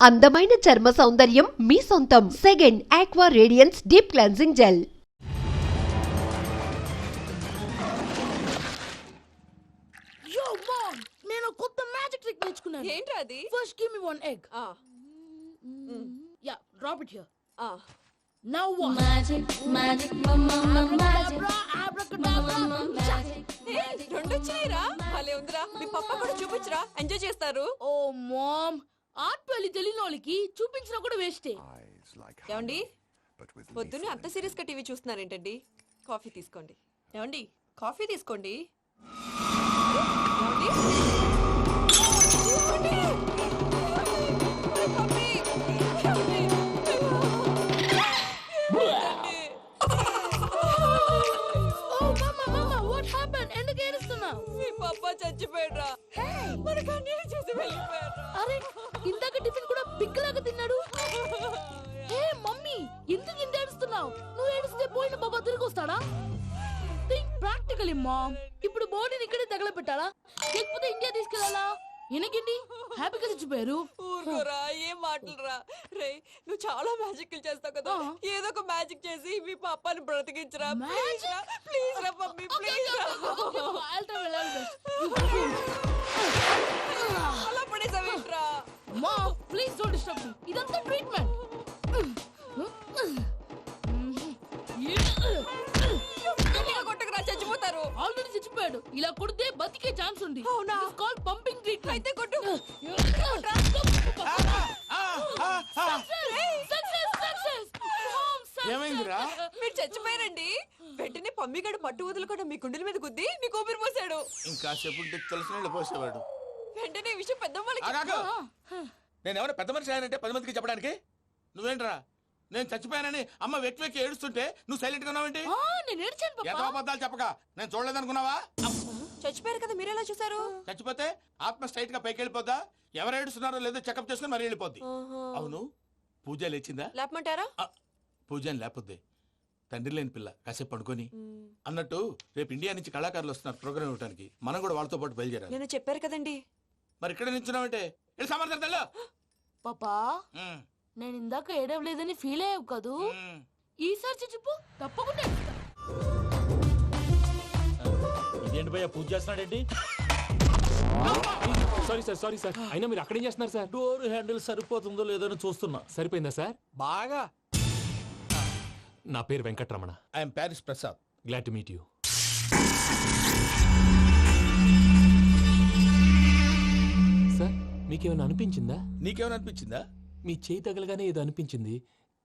అందమైన చర్మ సౌందర్యం మీ సొంతం. Second aqua radiance deep cleansing gel. Yo mom, నేను కొత్త మ్యాజిక్ ట్రిక్ నేర్చుకున్నాను. ఏంటి అది? First give me one egg. Yeah, drop it here. Now what? Magic, mama, magic. Abracadabra. రెండు వచ్చినాయిరా. భలే ఉందిరా. మీ పప్ప కూడా చూపించరా, ఎంజాయ్ చేస్తారు. Oh mom, ఆర్ట్ పెళ్లి తెలియని వాళ్ళకి చూపించినా కూడా వేస్టే. ఏమండి, పొద్దున్నే అంత సీరియస్ గా టీవీ చూస్తున్నారేంటండి? కాఫీ తీసుకోండి. ఏమండి, కాఫీ తీసుకోండి. ఏమండి? తీసుకోండి. కాఫీ. ఏమండి? Oh mama, what happened? ఎందుకు ఏడుస్తున్నావు? మీ పప్ప చచ్చిపోయాడురా. మనకు అన్యాయం చేసి వెళ్ళిపోయాడురా. అరే, ఇందాక టిఫిన్ కూడా పిక్కలాగా తిన్నాడు. హే మమ్మీ, ఎందుకు ఇంత ఏడుస్తున్నావు? నువ్వు ఏడిస్తే పోయిన బాబా తిరిగి వస్తాడా? Think practically mom. ఇప్పుడు బాడీని ఇక్కడే తగలబెట్టాలా లేకపోతే ఇండియా తీసుకెళ్లాలా? ఎనకండి హ్యాపీగా చచ్చిపోయారు. ఊరుకోరా, ఏం మాటలురా. రే, నువ్వు చాలా మ్యాజిక్ చేస్తావు కదా, ఏదో ఒక మ్యాజిక్ చేసి మీ పాపాని బ్రతికించరా. ప్లీజ్ రా మమ్మీ, ప్లీజ్ రా. అలా పడేసావేంట్రా? Mom please don't disturb me. ఇదంతా ట్రీట్మెంట్. కొట్టకరా, చచ్చిపోతారు. ఆల్రెడీ చచ్చిపోయాడు. ఇలా కొడితే బతికే ఛాన్స్ ఉంది. అవునా? It's called pumping treatment. అయితే కొట్టు. ఏమైందిరా? మీరు చచ్చిపోయారండి. వెంటనే పమ్మిగాడు పట్టు వదులుకుండా మీ గుండెల మీద గుద్ది మీకు ఊపిరి పోసాడు. ఇంకా చెప్పు తెలిసిన వాళ్ళు పోసేవాడు. వెంటనే ఈ విషయం పెద్దవాళ్ళకి. నేను ఎవరైనా పెద్ద మనిషి ఆయనంటే 10 మందికి చెప్పడానికి. నువ్వేంట్రా నేను చచ్చిపోయానని అమ్మ వెక్కి వెక్కి ఏడుస్తుంటే నువ్వు సైలెంట్ గా ఉన్నావేంటి? నేను ఏడ్చాను పాపా. ఎంతో అబద్ధాలు చెప్పక నేను చూడలేదనుకున్నావా? చచ్చిపోయారు కదా, మీరెలా చూసారు? చచ్చిపోతే ఆత్మ స్ట్రైట్ గా పైకి వెళ్ళిపోద్దా? ఎవరు ఏడుస్తున్నారో లేదో చెకప్ చేసుకుని మరీ వెళ్ళిపోద్ది. అవును, పూజ లేచిందా? లేపమంటారా? పూజ అని లేకపోద్ది. తండ్రి లేని పిల్ల కాసేపు పడుకొని. అన్నట్టు రేపు ఇండియా నుంచి కళాకారులు వస్తున్నారు ప్రోగ్రామ్ ఇవ్వడానికి. మనం కూడా వాళ్ళతో పాటు బయలుదేరాలి. నేను చెప్పారు కదండి. మరి ఇక్కడ నించున్నావంటే వెళ్ళి సమర్థతల్లో. పాపా, నేను ఇందాక ఏడవలేదని ఫీల్ అయ్యావు కదూ? ఈసారి చచ్చిపో, తప్పకుండా ఏడుస్తా. ఇదేంటి భయ్యా పూజ చేస్తున్నాడేంటి? సారీ సార్ అయినా మీరు అక్కడేం చేస్తున్నారు సార్? డోర్ హ్యాండిల్ సరిపోతుందో లేదో అని చూస్తున్నా. సరిపోయిందా సార్? బాగా. నా పేరు Venkataramana. I'm Paris Prasad. Glad to meet you. Sir, మీకేమైనా అనిపించిందా? నీకేమైనా అనిపించిందా? మీ చేయి తగలగానే ఏదో అనిపించింది,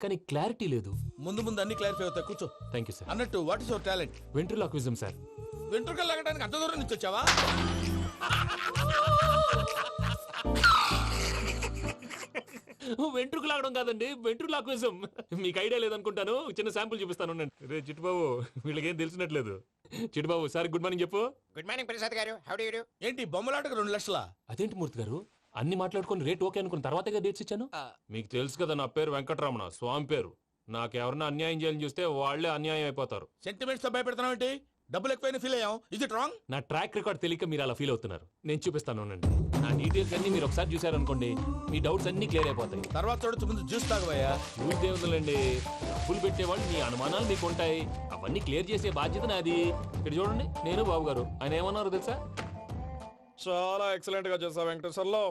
కానీ క్లారిటీ లేదు. ముందు ముందు అన్ని క్లారిఫై అవుతాయి, కూర్చో. Thank you sir. అన్నట్టు what is your talent? Ventriloquism sir. వెంట్రుకలు లాగడానికి అంత దూరం నుంచి వచ్చావా? వెంట్రుకు లాగడం కాదండి, వెంట్రులాక్విజం. మీకు ఐడియా లేదనుకుంటాను, చిన్న శాంపుల్ చూపిస్తాను. రే చిట్టుబాబు, వీళ్ళకేం తెలిసినట్లేదు. చిట్టుబాబు సార్ గుడ్ మార్నింగ్ చెప్పు. Good morning Prasad garu. How do you do? ఏంటి బొమ్మలాటకు 2 లక్షలా? అదేంటి మూర్తి గారు, అన్ని మాట్లాడుకుని రేట్ ఓకే అనుకున్న తర్వాతగా డేట్స్ ఇచ్చాను. మీకు తెలుసు కదా నా పేరు వెంకటరమణ, స్వామి పేరు. నాకెవరన్నా అన్యాయం చేయాలని చూస్తే వాళ్లే అన్యాయం అయిపోతారు. సెంటిమెంట్స్ తో భయపెడతావు ఏంటి? డబ్బులు ఎక్కువైనా ఫీల్ అయ్యాం. Is it wrong? నా ట్రాక్ రికార్డ్ తెలియక మీరు అలా ఫీల్ అవుతున్నారు. నేను చూపిస్తాను. నా డీటెయిల్స్ అన్ని మీరు ఒకసారి చూసారనుకోండి, మీ డౌట్స్ అన్ని క్లియర్ అయిపోతాయి. తర్వాత చూడొచ్చు, ముందు జ్యూస్ తాగవయ్యా. చూస్తే ఉందండి, డబ్బులు పెట్టేవాళ్ళు మీ అనుమానాలు మీకు ఉంటాయి, అవన్నీ క్లియర్ చేసే బాధ్యత నాది. ఇక్కడ చూడండి, నేను బాబు గారు. ఆయన ఏమన్నారు తెలుసా? చాలా ఎక్సలెంట్ గా చేసావు వెంకటేశ్వర్లో.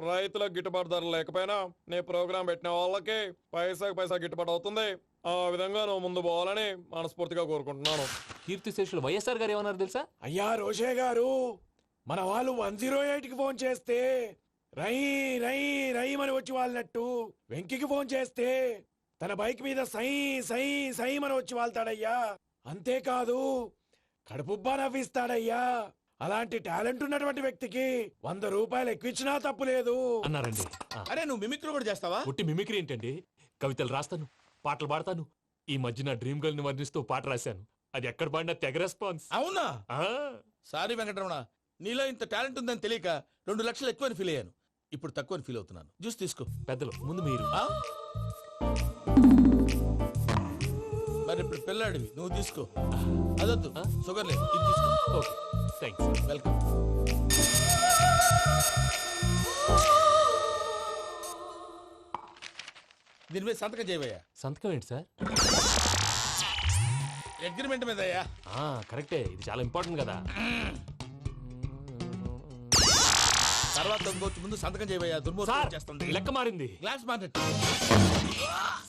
రైతులకు గిట్టుబాటు ధర లేకపోయినా నీ ప్రోగ్రాం పెట్టిన వాళ్ళకి పైసాకి పైసా గిట్టుబాటు అవుతుంది. ఆ విధంగా నువ్వు ముందు పోవాలని మనస్ఫూర్తిగా కోరుకుంటున్నాను. కీర్తిశేషులు వైఎస్ఆర్ గారు ఏమన్నారు తెలుసా? అయ్యా రోషే గారు, మన వాళ్ళు 108కి ఫోన్ చేస్తే రై రై రై అని వచ్చి వాళ్ళనట్టు, వెంకికి ఫోన్ చేస్తే తన బైక్ మీద సై సై సై అని వచ్చి వాళ్తాడయ్యా. అంతేకాదు కడుపుబ్బా నవ్విస్తాడయ్యా. అలాంటి టాలెంట్ ఉన్నటువంటి వ్యక్తికి 100 రూపాయలు ఎక్కువచ్చినా తప్పు లేదు అన్నారండి. అరే నువ్వు మిమిక్రీ కూడా చేస్తావా? ఒట్టి మిమిక్రీ ఏంటండి, కవితలు రాస్తాను, పాటలు పాడతాను. ఈ మధ్య నా డ్రీమ్ గర్ల్ ని వర్ణిస్తూ పాట రాశాను. అది ఎక్కడ పాడినా తెగ రెస్పాన్స్. అవునా? సారీ వెంకటరమణ, నీలో ఇంత టాలెంట్ ఉందని తెలియక 2 లక్షలు ఎక్కువని ఫీల్ అయ్యాను. ఇప్పుడు తక్కువని ఫీల్ అవుతున్నాను. జ్యూస్ తీసుకో. పెద్దలు ముందు మీరు. మరి ఇప్పుడు పిల్లాడివి, నువ్వు తీసుకో. అదొద్దు, షుగర్ లేదు, ఇది తీసుకో. Okay, thanks. వెల్కమ్. దీని మీద సంతకం చేయవయ్యా. సంతకం ఏంటి సార్? అగ్రిమెంట్ మీద అయ్యా. కరెక్టే, ఇది చాలా ఇంపార్టెంట్ కదా. తర్వాత ఇంకొచ్చి ముందు సంతకం చేయవయ్యా. దుర్మోహం సార్ చేస్తుంది. లెక్క మారింది. Glass market.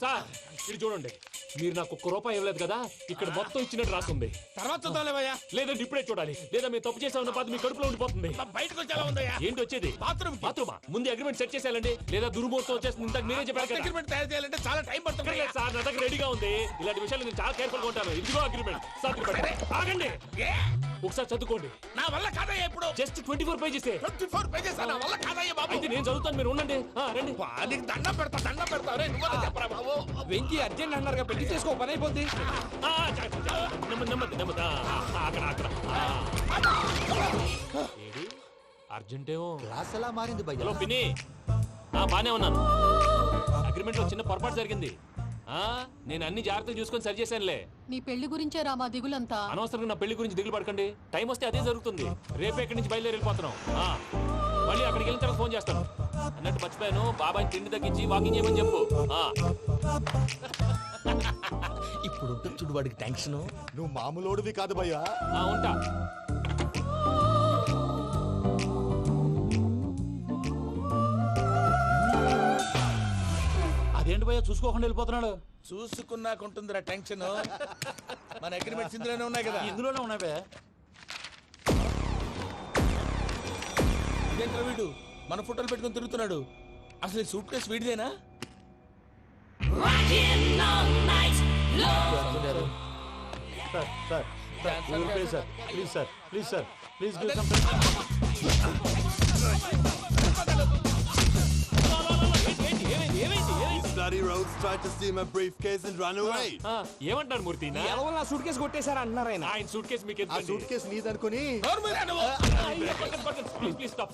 సార్ ఇది చూడండి, మీరు నాకు ₹1 ఇవ్వలేదు కదా, ఇక్కడ మొత్తం ఇచ్చినట్టు రాస్తుంది. తర్వాత చూద్దాంలేవయ్యా. లేదంటే ఇప్పుడే చూడాలి, లేదా మీరు తప్పు చేసామన్న బాధ మీ కడుపులో ఉండిపోతుంది. బయటకు వచ్చేలా ఉందయ్యా. ఏంటి వచ్చేది? బాత్రూమ్ బాత్రూమా? ముందు అగ్రిమెంట్ సెట్ చేసేయాలండి, లేదా దుర్మూర్తం వచ్చేస్తుంది. ఇంతకు మీరే చెప్పారు కదా. అగ్రిమెంట్ తయారు చేయాలంటే చాలా టైం పడుతుంది. లేదు సార్, నా దగ్గర రెడీగా ఉంది. ఇలాంటి విషయాలు నేను చాలా కేర్ఫుల్ గా ఉంటాను. ఇదిగో అగ్రిమెంట్. ఆగండి, ఒకసారి చదువుకోండి. నా వల్ల కాదయ్యా. ఇప్పుడు జస్ట్ 24 పేజెస్. 24 పేజెస్ నా వల్ల కాదయ్యా బాబు. అయితే నేను చదువుతాను, మీరు ఉండండి. రండి. నీకు దండం పెడతా. రే నువ్వు చెప్పరా బాబు. వెంకీ అర్జెంట్ అన్నారుగా, పెళ్లి చేసుకో, పని అయిపోద్ది. నెమ్మది నెమ్మది. అక్కడ ఏడి అర్జెంటేమో. క్లాస్ ఎలా మారింది హలో పిన్ని, బానే ఉన్నాను. అగ్రిమెంట్ లో చిన్న పొరపాటు జరిగింది. నేను అన్ని జాగ్రత్తలు చూసుకొని సరి చేశానులే. నీ పెళ్లి గురించే రామా దిగులంతా. అనవసరంగా నా పెళ్లి గురించి దిగులు పడకండి. టైం వస్తే అదే జరుగుతుంది. రేపే ఇక్కడి నుంచి బయలుదేరి వెళ్ళిపోతున్నాం. మళ్ళీ అక్కడికి వెళ్ళిన తర్వాత ఫోన్ చేస్తాను. అన్నట్టు మర్చిపోయాను, బాబాయ్ తిండి తగ్గించి వాకింగ్ చేయమని చెప్పు. ఇప్పుడు ఉంటుంది చూడు వాడికి టెన్షన్. నువ్వు మామూలోడివి కాదు భయ్యా. ఉంటా. అదేంటి భయ్యా చూసుకోకుండా వెళ్ళిపోతున్నాడు? చూసుకున్నాకుంటుందిరా టెన్షన్. మన అగ్రిమెంట్స్ ఇందులోనే ఉన్నాయి కదా. ఇందులోనే ఉన్నాయి భయ్యా. ఇదేంట్రా వీడు మన ఫోటోలు పెట్టుకొని తిరుగుతున్నాడు. అసలు ఈ సూట్ కేసు వీడిదేనా? Please Bloody rogues tried to steal my briefcase and run away. ఏమంటారు మూర్తి? నా సూట్ కేసు కొట్టేశారా అన్నారా ఆయన? ఆయన సూట్ కేసు మీకు ఆ సూట్ కేసు నీదనుకుని. Please stop.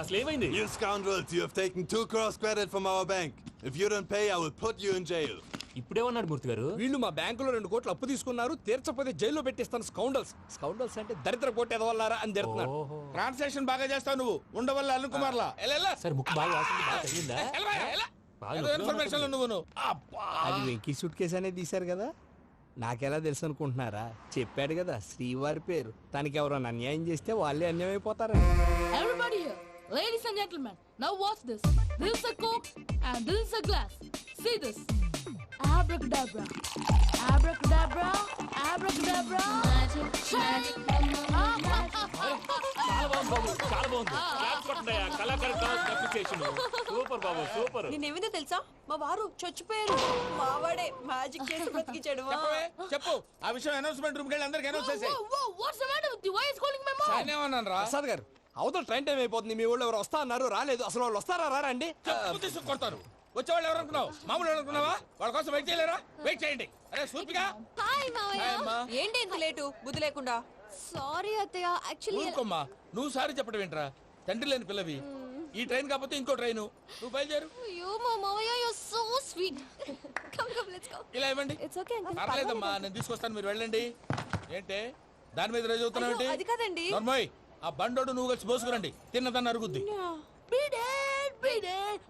అసలు ఏమైంది? You scoundrels, you have taken 2 crores credit from our bank. If you don't pay, I will put you in jail. ఇప్పుడేమన్నాడు మూర్తి గారు? వీళ్ళు మా బ్యాంకులో 2 కోట్లు అప్పు తీసుకున్నారు, తీర్చకపోతే జైల్లో పెట్టిస్తాను. స్కౌండల్స్ అంటే దరిద్ర కోట ఎదవల్లారా అని తిడుతున్నారు. ట్రాన్సాక్షన్ బాగా చేస్తావు నువ్వు. ఉండవల్ల అల్లు కుమార్లా. సార్ ముక్కు బాగా వాసింది, బాగా తగ్గిందా? ఇన్ఫర్మేషన్ నువ్వు. అది వెంకీ సూట్ కేసు అనేది తీశారు కదా, నాకెలా తెలుసు అనుకుంటున్నారా? చెప్పాడు కదా శ్రీవారి పేరు. తనకి ఎవరైనా అన్యాయం చేస్తే వాళ్ళే అన్యాయం అయిపోతారు. Everybody here, ladies and gentlemen, now watch this. This is a Coke and this is a glass. See this. Abracadabra. Abracadabra. Abracadabra. చాలా బాగుంది. క్లాప్స్ కొట్టండియా. కళాకారు అప్లికేషన్ సూపర్ బాబు, సూపర్. నేనేమిందో తెలుసా, మా వారు చచ్చిపోయారు. మావాడే మ్యాజిక్ చేసి బ్రతికించాడు. చెప్పు ఆ విషయం. అనౌన్స్మెంట్ రూమ్ కెళ్ళి అందరికి అనౌన్స్ చేసేయ్. Whoa, what's the matter with you? Why is calling my mom? నేనేమన్నాను రా? ప్రసాద్ గారు, అవతల ట్రైన్ టైం అయిపోతుంది. మీ వాళ్ళు ఎవరు వస్తా అన్నారు, రాలేదు. అసలు వాళ్ళు వస్తారా రారా అండి? చెప్పు తీసుకు కొడతారు. వచ్చేవాళ్ళు ఎవరు అనుకున్నావు? మామూలు ఎవరు అనుకున్నావా? వాళ్ళ కోసం వెయిట్ చేయలేరా? వెయిట్ చేయండి. అరే సూపిగా. హాయ్ మావయ్య. హాయ్ అమ్మా. ఏంటి ఇంత లేటు? బుద్ధి లేకుండా. సారీ అత్తయ్య, యాక్చువల్లీ ఊరుకోమ్మా. నువ్వు సారి చెప్పడం ఏంట్రా? తండ్రి లేని పిల్లవి. ఈ ట్రైన్ కాకపోతే ఇంకో ట్రైన్. నువ్వు బయలుదేరు. అయ్యో మా మావయ్య, you are so sweet. Come let's go. ఇలా ఇవ్వండి. It's okay uncle. పర్లేదమ్మా, నేను తీసుకొస్తాను, మీరు వెళ్ళండి. ఏంటే దాని మీద రోజు అవుతున్నావు ఏంటి? అది కాదండి. నర్మోయ్, ఆ బండోడు నువ్వు కలిసి పోసుకురండి. తిన్నదాన్ని అరుగుద్ది.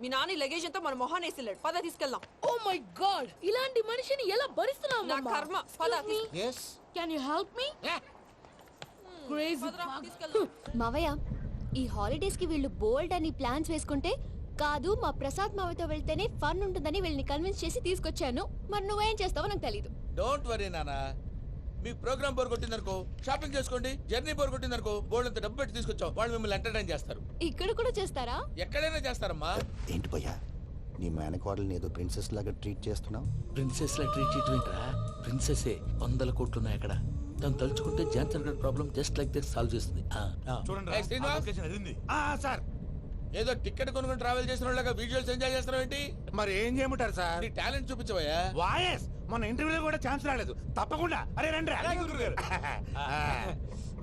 మీ నాని లగేజ్ అంతా మన మొహాన్ వేసిల్లాడు. పద తీసుకెళ్దాం. Oh my God! ఇలాంటి మనిషిని ఎలా భరిస్తున్నావు? నా కర్మ. పద. Can you help me? Crazy. తీసుకెళ్దాం. మావయ్య, ఈ హాలిడేస్ కి వీళ్ళు బోల్డ్ అని ప్లాన్స్ వేసుకుంటే కాదు, మా ప్రసాద్ మావయ్యతో వెళ్తేనే ఫన్ ఉంటుందని వీళ్ళని కన్విన్స్ చేసి తీసుకొచ్చాను. మరి నువ్వేం చేస్తావో నాకు తెలీదు. డోంట్ వరీ నానా. మీ ప్రోగ్రామ్ బోర్ కొట్టిందనుకో షాపింగ్ చేసుకోండి. జర్నీ బోర్ కొట్టిందనుకో బోర్డు అంత డబ్బు పెట్టి తీసుకొచ్చాం. వాళ్ళు మిమ్మల్ని ఎంటర్టైన్ చేస్తారు. ఇక్కడ కూడా చేస్తారా? ఎక్కడైనా చేస్తారమ్మా. ఏంటి భయ్యా, నీ మేనకోడల్ని ఏదో ప్రిన్సెస్ లాగా ట్రీట్ చేస్తున్నావు? ప్రిన్సెస్ లా ట్రీట్ చేయటం ఏంట్రా? ప్రిన్సెసే 100 కోట్లు ఉన్నాయి అక్కడ. తను తలుచుకుంటే జాన్సన్ గడ్ problem just like that solve చేస్తుంది. చూడండి సార్, ఏదో టికెట్ కొనుక్కొని ట్రావెల్ చేసిన వాళ్ళగా విజువల్స్ ఎంజాయ్ చేస్తున్నావు ఏంటి? మరి ఏం చేయమంటారు సార్? నీ టాలెంట్ చూపించవయ్యా. వాయస్ మన ఇంటర్వ్యూలో కూడా ఛాన్స్ రాలేదు. తప్పకుండా. అరే రండి.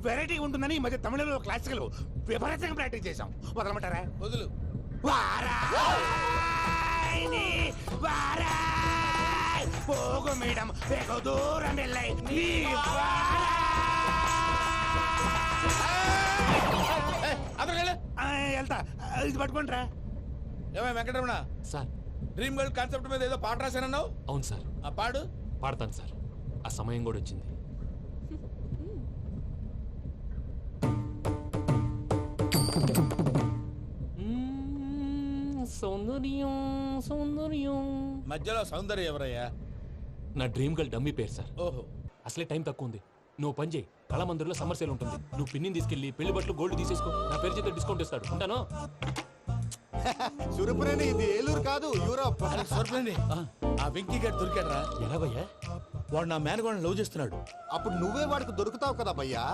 వెరైటీ ఉంటుందని ఈ మధ్య తమిళంలో క్లాసికల్ విపరీతంగా ప్రాక్టీస్ చేశాం. వదలమంటారా? వదులు. పోగు మేడం వెగు దూరం వెళ్ళై నీ అతను వెళ్తా. ఇది పట్టుకుంటారా? ఏమై Venkataramana, sir dream girl concept మీద ఏదో పాట రాశానన్నావు. అవును సార్, ఆ పాడు. పాడతాను సార్. ఆ సమయం కూడా వచ్చింది. సౌందర్యం సౌందర్యం. మధ్యలో సౌందర్య ఎవరయ్యా? నా డ్రీమ్ గర్ల్ డమ్మీ పేరు సార్. ఓహో. అసలే టైం తక్కువ ఉంది. నువ్వు పని చేయి, కళామందిర్లో సమ్మర్ సేల్ ఉంటుంది. నువ్వు పిన్నిని తీసుకెళ్లి పెళ్లి బట్టలు గోల్డ్ తీసేసుకో. నా పేరు చేత డిస్కౌంట్ ఇస్తాడు. ఉంటాను. సురపురేని ఇది ఏలూరు కాదు, యూరోప్. సూర్పని ఆ వెంకీ గారు దొరికాడరా. ఎలా భయ్యా? వాడు నా మేనగోళ్ళని లవ్ చేస్తున్నాడు. అప్పుడు నువ్వే వాడికి దొరుకుతావు కదా భయ్యా.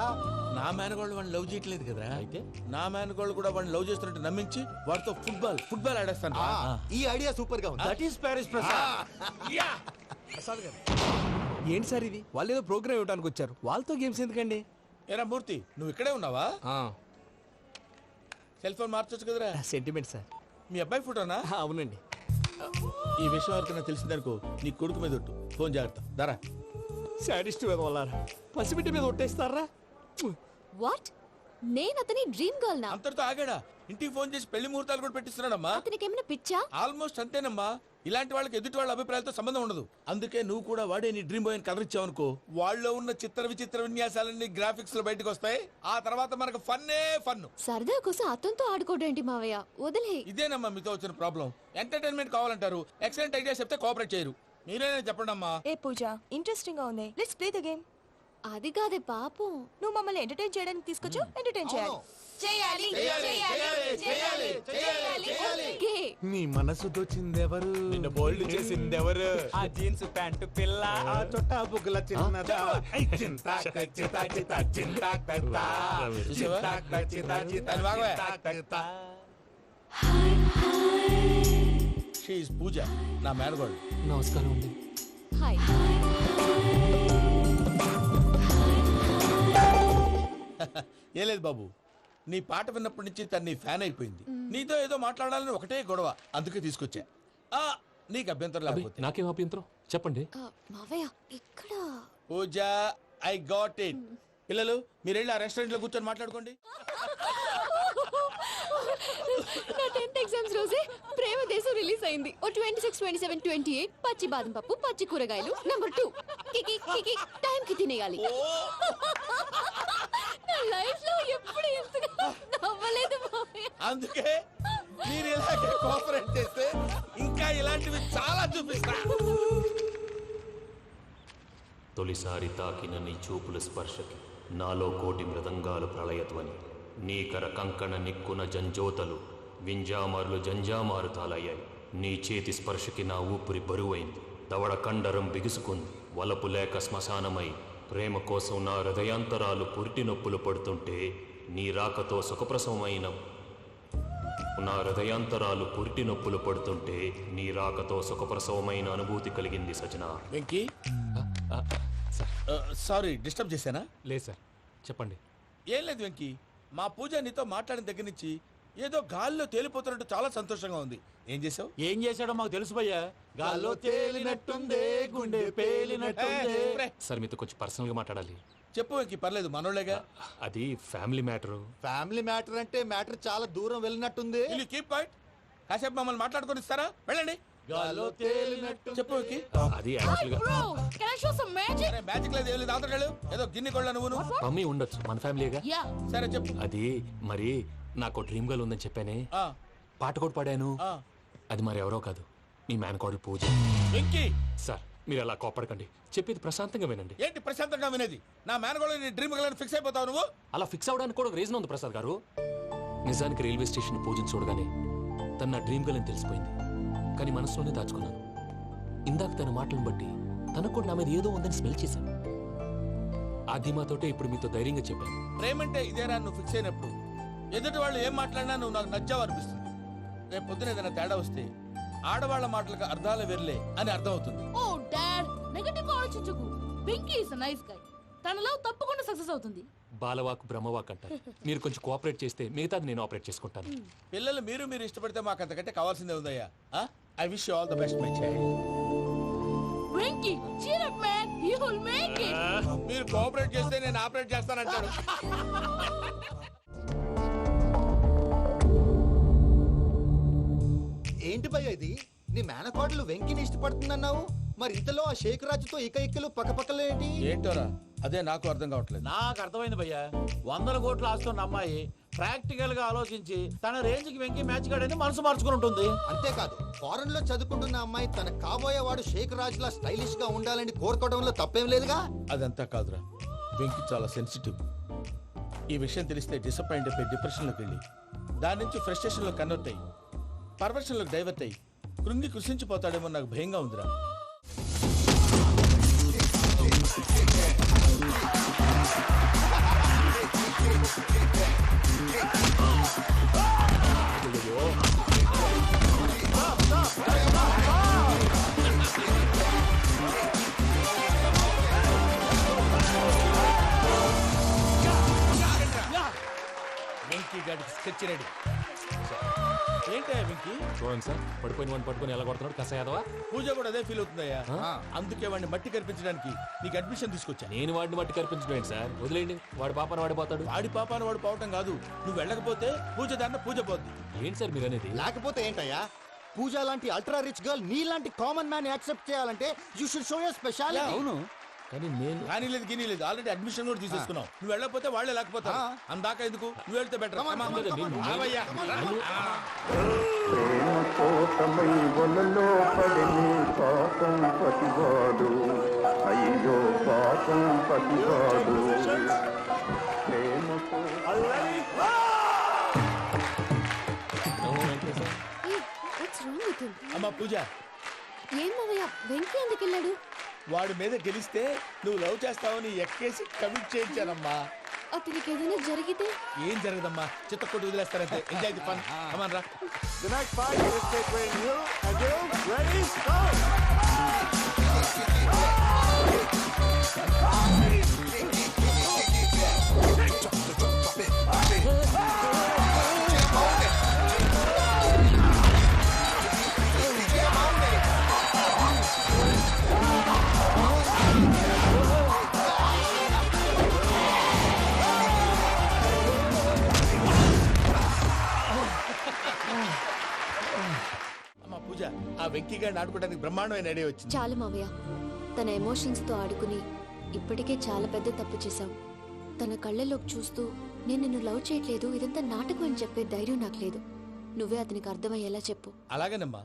నా మేనగోళ్ళు వాడిని లవ్ చేయట్లేదు కదా. అయితే నా మేనగోళ్ళు కూడా వాడిని లవ్ చేస్తున్నట్టు నమ్మించి వాడితో ఫుట్బాల్ ఆడేస్తాను. ఆ, ఈ ఐడియా సూపర్ గా ఉంది. That is Paris Prasad. Prasad గారు ఏంటి సార్ ఇది? వాళ్ళు ఏదో ప్రోగ్రామ్ ఇవ్వడానికి వచ్చారు, వాళ్ళతో గేమ్స్ ఎందుకండి? ఏరా మూర్తి, నువ్వు ఇక్కడే ఉన్నావా? సెల్ ఫోన్ మార్చొచ్చు కదరా. Sentiment sir. మీ అబ్బాయి ఫోటోనా? అవునండి. ఈ విషయం ఎవరికైనా తెలిసిందనుకో నీ కొడుకు మీద ఒట్టు. ఫోన్ జాగ్రత్త. దారా. సాడిస్ట్ మీద వాళ్ళారా? పసిబిడ్డ మీద ఒట్టేస్తారా? వాట్? నేను అతని డ్రీమ్ గర్ల్ నా? అంతటితో ఆగాడా? ఇంటికి ఫోన్ చేసి పెళ్లి ముహూర్తాలు కూడా పెట్టిస్తున్నాడమ్మా. అతనికి ఏమైనా పిచ్చా? ఆల్మోస్ట్ అంతేనమ్మా. ఇలాంటి వాళ్ళకి ఎదుటి వాళ్ళ అభిప్రాయాలతో సంబంధం ఉండదు. అందుకే నువ్వు కూడా వాడే నీ డ్రీమ్ బాయ్ కవర్ ఇచ్చావనుకో, వాళ్ళలో ఉన్న చిత్ర విచిత్ర విన్యాసాలన్నీ గ్రాఫిక్స్ లో బయటకు వస్తాయి. ఆ తర్వాత మనకు ఫన్నే ఫన్. సరదా కోసం అతనితో ఆడుకోవడం ఏంటి మావయ్య? వదిలే. ఇదేనమ్మా మీతో వచ్చిన ప్రాబ్లం. ఎంటర్టైన్మెంట్ కావాలంటారు, ఎక్సలెంట్ ఐడియా చెప్తే కోఆపరేట్ చేయరు. మీరేనా చెప్పండి అమ్మా. ఏ పూజ, ఇంట్రెస్టింగ్ గా ఉంది. Let's play the game. అది కాదే పాపం. నువ్వు మమ్మల్ని ఎంటర్టైన్ చేయడానికి తీసుకొచ్చు. ఎంటర్టైన్ చేయాలి. ఓకే. నీ మనసు దోచిందెవరు? నిన్ను బోల్డ్ చేసింది ఎవరు? ఆ జీన్స్ ప్యాంటు పిల్ల, ఆ చుట్టా బుగ్గల చిన్నదా. ఐ చింతా చింతా చింతా చింతా చింతా. చూసావా? దాని భాగమే. షీ ఈజ్ పూజ, నా మేనగోడు. నమస్కారం అండి. హాయ్. ఏ లేదు బాబు, నీ పాట విన్నప్పటి నుంచి తను నీ ఫ్యాన్ అయిపోయింది. నీతో ఏదో మాట్లాడాలని ఒకటే గొడవ, అందుకే తీసుకొచ్చా. ఆ, నీకు అభ్యంతరం అబ్బే, లేకపోతే. నాకేం అభ్యంతరం చెప్పండి. మావయ్య ఇక్కడ. పూజ, ఐ గాట్ ఇట్. పిల్లలు మీరు వెళ్ళి ఆ రెస్టారెంట్ లో కూర్చొని మాట్లాడుకోండి. నా 10th ఎగ్జామ్స్ రోజే ప్రేమ దేశం రిలీజ్ అయింది. ఓ 26, 27, 28 పచ్చి బాదం పప్పు, పచ్చి కూరగాయలు. నంబర్ 2 కికి కికి టైం కి తినేయాలి. నా లైఫ్ లో ఎప్పుడు ఇంతగా నవ్వలేదు మావయ్య. అందుకే మీరు ఇలాగే కోఆపరేట్ చేస్తే ఇంకా ఇలాంటివి చాలా చూపిస్తా. తొలిసారి తాకిన నీ చూపుల స్పర్శకి నాలో కోటి మృదంగాలు ప్రళయధ్వని. నీకర కంకణ నిక్కున జంజోతలు వింజామారులు జంజామారు తాలయ్యాయి. నీ చేతి స్పర్శకి నా ఊపిరి బరువైంది. దవడ కండరం బిగుసుకుంది. వలపు లేక శ్మశానమై ప్రేమ కోసం నా హృదయాంతరాలు పురిటి నొప్పులు పడుతుంటే నీ రాకతో సుఖప్రసవమైన నా హృదయాంతరాలు పురిటి నొప్పులు పడుతుంటే నీ రాకతో సుఖప్రసవమైన అనుభూతి కలిగింది సజనా. వెంకీ, సారీ డిస్టర్బ్ చేశానా? లేదు సార్, చెప్పండి. ఏం లేదు వెంకీ, మా పూజ నీతో మాట్లాడిన దగ్గర నుంచి ఏదో గాల్లో తేలిపోతున్నట్టు చాలా సంతోషంగా ఉంది. ఏం చేసావు? ఏం చేశాడో మాకు తెలుసు భయ్యా. గాల్లో తేలినట్టుందే, గుండె పేలినట్టుందే. సార్ మీతో కొంచెం పర్సనల్గా మాట్లాడాలి. చెప్పు వెంకీ, పర్లేదు మనోళ్ళేగా. అది ఫ్యామిలీ మ్యాటరు. ఫ్యామిలీ మ్యాటర్ అంటే మ్యాటర్ చాలా దూరం వెళ్ళినట్టుంది. Will you keep quiet? కాసేపు మమ్మల్ని మాట్లాడుకొని ఇస్తారా? వెళ్ళండి. గాల్లో తేలినట్టు. చెప్పు వెంకీ. అది యాక్చువల్గా Bro, can I show some magic? సరే, మ్యాజిక్ లేదు, ఏం లేదు, ఆతడాలు ఏదో గిన్నె కొళ్ళ నువ్వును. మమ్మీ ఉండొచ్చు, మన ఫ్యామిలీగా. Yeah. సరే చెప్పు. అది మరి నాకు డ్రీమ్ గర్ల్ ఉందని చెప్పానే, ఆ, పాట కూడా పాడాను. ఆ. అది మరి ఎవరో కాదు, మీ మేనకోడలు పూజ. వెంకీ, సార్ మీరు అలా కోపడకండి, చెప్పేది ప్రశాంతంగా వినండి. ఏంటి ప్రశాంతంగా వినేది? నా మేనగోళ్ళు నీ డ్రీమ్ గర్ల్ ఫిక్స్ అయిపోతావు నువ్వు. అలా ఫిక్స్ అవడానికి కూడా రీజన్ ఉంది ప్రసాద్ గారు. నిజానికి రైల్వే స్టేషన్ పూజను చూడగానే తన నా డ్రీమ్ గర్ల్ అని తెలిసిపోయింది. కానీ మనసులోనే దాచుకున్నాను. ఇందాక తన మాటలను బట్టి తనకు కూడా నా మీద ఏదో ఉందని స్మెల్ చేశాను. ఆ ధీమాతోటే ఇప్పుడు మీతో ధైర్యంగా చెప్పాను. ప్రేమంటే ఇదేరా నువ్వు ఫిక్స్ అయినప్పుడు ఎదుటి వాళ్ళు ఏం మాట్లాడినా నువ్వు నాకు నచ్చావు అనిపిస్తుంది. రేపు పొద్దున ఏదైనా తేడా వస్తే ఆడవాళ్ల మాటలకు అర్థాలు వెర్లే అని అర్థం అవుతుంది. Oh, Dad, నెగటివ్ ఆలోచించకు. Venky is nice guy. తన లవ్ తప్పకుండా సక్సెస్ అవుతుంది. బాలవాక్ బ్రహ్మవాక్ అంటారు. మీరు కొంచెం కోఆపరేట్ చేస్తే మిగతాది నేను ఆపరేట్ చేసుకుంటాను. పిల్లలు మీరు ఇష్టపడితే మాకు అంతకంటే కావాల్సిందే ఉందయ్యా. I wish you all the best my child. Venky, cheer up man, you will make it. మీరు కోఆపరేట్ చేస్తే నేను ఆపరేట్ చేస్తానంటాడు. ఏంటి భయ్య ఇది? నీ మేనకోడలు వెంకిని ఇష్టపడుతుందన్నావు, మరి ఇంతలో ఆ షేక్ రాజుతో ఇక్కలు పక్కపక్కలు ఏంటి? ఏంటోరా అదే నాకు అర్థం కావట్లేదు. నాకు అర్థమైంది భయ్యా, 100 కోట్లు ఆస్తున్న అమ్మాయి ప్రాక్టికల్ గా ఆలోచించి తన రేంజ్ కి వెంకి మ్యాచ్ కాడని మనసు మార్చుకుని ఉంటుంది. అంతేకాదు, ఫారెన్ లో చదువుకుంటున్న అమ్మాయి తన కాబోయేవాడు షేక్ రాజులా స్టైలిష్ గా ఉండాలని కోరుకోవడంలో తప్పేం లేదుగా. అదంతా కాదురా, వెంకి చాలా సెన్సిటివ్. ఈ విషయం తెలిస్తే డిసప్పాయింట్ అయిపోయి డిప్రెషన్లోకి వెళ్ళి దాని నుంచి ఫ్రస్ట్రేషన్లో కన్వర్ట్ అయ్యి పర్వర్షన్లోకి డైవర్ట్ అయ్యి కృంగి కృషించిపోతాడేమో నాకు భయంగా ఉందిరా. వెంకీ గాడికి స్కెచ్ రెడీ. ఏంటయ్యా వెంకీ? చూడండి సార్, పడిపోయిన వాడిని పట్టుకొని ఎలా కొడుతున్నాడు కసాయదవా. పూజ కూడా అదే ఫీల్ అవుతుందయ్యా. అందుకే వాడిని మట్టి కనిపించడానికి నీకు అడ్మిషన్ తీసుకొచ్చా. నేను వాడిని మట్టి కనిపించడం ఏంటి సార్, వదిలేయండి, వాడి పాపన వాడిపోతాడు. వాడి పాపాను వాడు పోవటం కాదు, నువ్వు వెళ్ళకపోతే పూజ దాన్న పూజ పోద్ది. ఏంటి సార్ మీరు అనేది? లేకపోతే ఏంటయ్యా, పూజ లాంటి అల్ట్రా రిచ్ గర్ల్ నీ లాంటి కామన్ మ్యాన్ యాక్సెప్ట్ చేయాలంటే you should show your speciality. అవును, కానీ నేను కానీ లేదు గిని లేదు, ఆల్రెడీ అడ్మిషన్ కూడా తీసేసుకున్నావు. నువ్వు వెళ్ళకపోతే వాళ్ళే లేకపోతా. అందాక ఎందుకు, నువ్వు వెళ్తే బెటర్. అమ్మా పూజ, ఏం మావయ్య, వెంకీ ఎందుకు వెళ్ళాడు? వాడి మీద గెలిస్తే నువ్వు లవ్ చేస్తావని ఎక్కేసి కమిట్ చేయించానమ్మా. అతనికి ఏదైనా జరిగితే? ఏం జరగదమ్మా, చిత్త కొట్టి వదిలేస్తారంటే. Enjoy the fun. కమాన్ రా. The next fight is between you and you. Ready? Go! అమ్మా పూజ, ఆ వెంకీ గారిని ఆడుకోవడానికి బ్రహ్మాండమైన ఐడియా వచ్చింది. చాలు మావయ్య, తన ఎమోషన్స్ తో ఆడుకుని ఇప్పటికే చాలా పెద్ద తప్పు చేశావు. తన కళ్ళలోకి చూస్తూ నేను నిన్ను లవ్ చేయట్లేదు, ఇదంతా నాటకం అని చెప్పే ధైర్యం నాకు లేదు. నువ్వే అతనికి అర్థమయ్యేలా చెప్పు. అలాగేనమ్మా,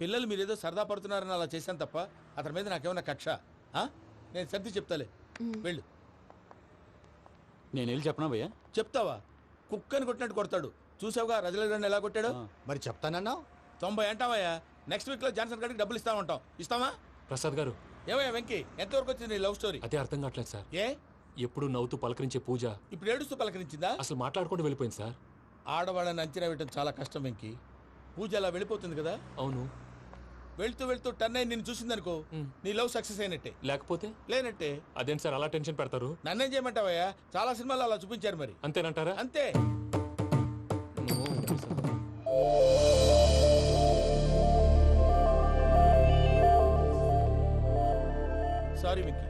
పిల్లలు మీరేదో సరదా పడుతున్నారని అలా చేశాను తప్ప అతని మీద నాకేమన్నా కక్ష? నేను సర్ది చెప్తాలే, వెళ్ళు. నేను వెళ్ళి చెప్పనా భయ్యా? చెప్తావా? కుక్కని కొట్టినట్టు కొడతాడు. చూసావుగా రజల గారిని ఎలా కొట్టాడు? మరి చెప్తానన్నావు. 90 అంటావయ్యా. నెక్స్ట్ వీక్ లో జాన్సన్ గారికి డబ్బులు ఇస్తామంటాం. ఇస్తావా? ప్రసాద్ గారు, ఏమయ్యా వెంకీ, ఎంతవరకు వచ్చింది నీ లవ్ స్టోరీ? అదే అర్థం కావట్లేదు సార్. ఏ ఎప్పుడు నవ్వుతూ పలకరించే పూజ ఇప్పుడు ఏడుస్తూ పలకరించిందా? అసలు మాట్లాడుకుంటూ వెళ్ళిపోయింది సార్. ఆడవాళ్ళని అంచనా వేయటం చాలా కష్టం వెంకీ. పూజ అలా వెళ్ళిపోతుంది కదా. అవును, వెళ్తూ వెళ్తూ టర్న్ అయి నిన్ను చూసిందనుకో, నీ లవ్ సక్సెస్ అయినట్టే. లేకపోతే లేనట్టే. అదేం సార్ అలా టెన్షన్ పెడతారు? నన్నేం చేయమంటావయ్యా, చాలా సినిమాలు అలా చూపించారు మరి. అంతేనంటారా? అంతే. సారీ వెంకీ,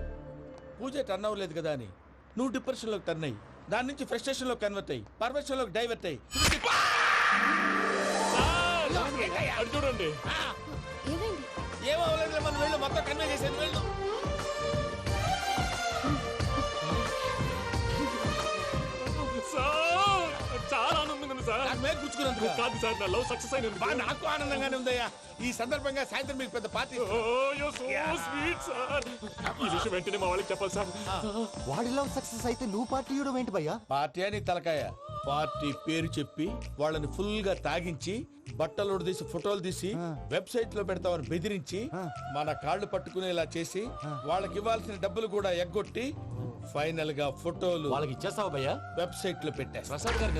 పూజ టర్న్ అవ్వలేదు కదా అని నువ్వు డిప్రెషన్లోకి టర్న్ అయ్యి దాని నుంచి ఫ్రస్ట్రేషన్లోకి కన్వర్ట్ అయ్యి పర్వర్షన్లోకి డైవర్ట్ అయ్యి చూడండి. ఏమైంది? ఏమో అవ్వలేదు, మనం వెళ్ళు, మొత్తం కన్వే చేసేది. వెళ్ళు. చాలా ఆనందంగా ఉంది సార్. నాకు మీద గుచ్చుకున్నందుకు కాదు సార్, నా లవ్ సక్సెస్ అయినందుకు. బా, నాకు ఆనందంగానే ఉందయ్యా. ఈ సందర్భంగా సాయంత్రం మీకు పెద్ద పార్టీ. ఈ విషయం వెంటనే మా వాళ్ళకి చెప్పాలి సార్. వాడి లవ్ సక్సెస్ అయితే నువ్వు పార్టీ ఇవ్వడం ఏంటి భయ్యా? పార్టీ అని తలకాయ. పార్టీ పేరు చెప్పి వాళ్ళని ఫుల్ గా తాగించి బట్టలు తీసి ఫోటోలు తీసి వెబ్సైట్ లో పెడతామని బెదిరించి మన కాళ్ళు పట్టుకునేలా చేసి వాళ్ళకి ఇవ్వాల్సిన డబ్బులు కూడా ఎగ్గొట్టి ఫైనల్ గా ఫోటోలు వాళ్ళకి ఇచ్చేస్తావా భయ్యా? వెబ్సైట్ లో పెట్టేస్తా. ప్రసాద్ గారు